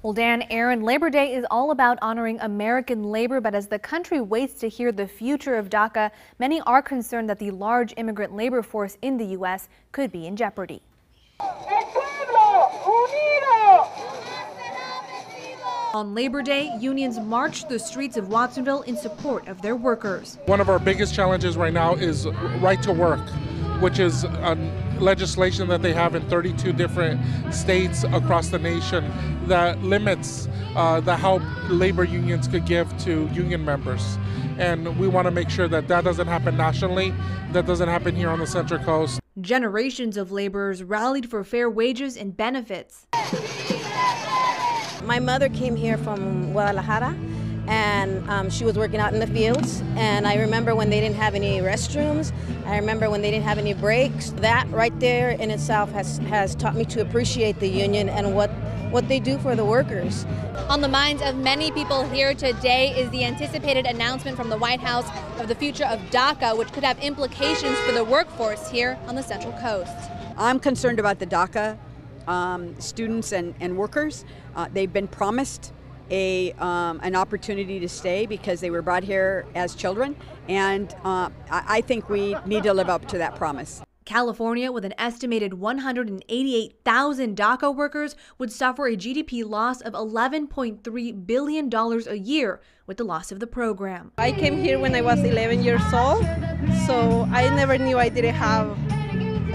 Well, Dan, Aaron, Labor Day is all about honoring American labor, but as the country waits to hear the future of DACA, many are concerned that the large immigrant labor force in the U.S. could be in jeopardy. On Labor Day, unions marched the streets of Watsonville in support of their workers. One of our biggest challenges right now is right to work, which is legislation that they have in 32 different states across the nation that limits the help labor unions could give to union members. And we want to make sure that that doesn't happen nationally, that doesn't happen here on the Central Coast. Generations of laborers rallied for fair wages and benefits. My mother came here from Guadalajara, and she was working out in the fields. And I remember when they didn't have any restrooms. I remember when they didn't have any breaks. That right there in itself has taught me to appreciate the union and what they do for the workers. On the minds of many people here today is the anticipated announcement from the White House of the future of DACA, which could have implications for the workforce here on the Central Coast. I'm concerned about the DACA students and workers. They've been promised an opportunity to stay because they were brought here as children, and I think we need to live up to that promise. California, with an estimated 188,000 DACA workers, would suffer a GDP loss of $11.3 billion a year with the loss of the program. I came here when I was 11 years old, so I never knew I didn't have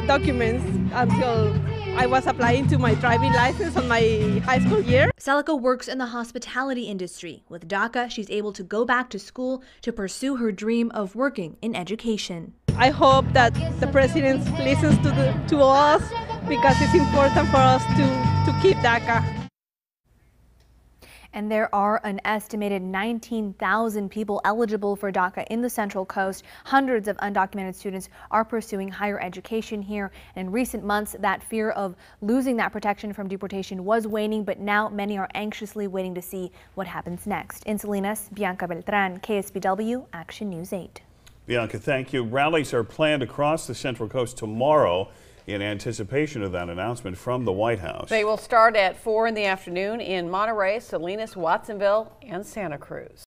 documents until I was applying to my driving license on my high school year. Celica works in the hospitality industry. With DACA, she's able to go back to school to pursue her dream of working in education. I hope that the president listens to us because it's important for us to keep DACA. And there are an estimated 19,000 people eligible for DACA in the Central Coast. Hundreds of undocumented students are pursuing higher education here. In recent months, that fear of losing that protection from deportation was waning, but now many are anxiously waiting to see what happens next. In Salinas, Bianca Beltran, KSBW, Action News 8. Bianca, thank you. Rallies are planned across the Central Coast tomorrow in anticipation of that announcement from the White House. They will start at 4 in the afternoon in Monterey, Salinas, Watsonville, and Santa Cruz.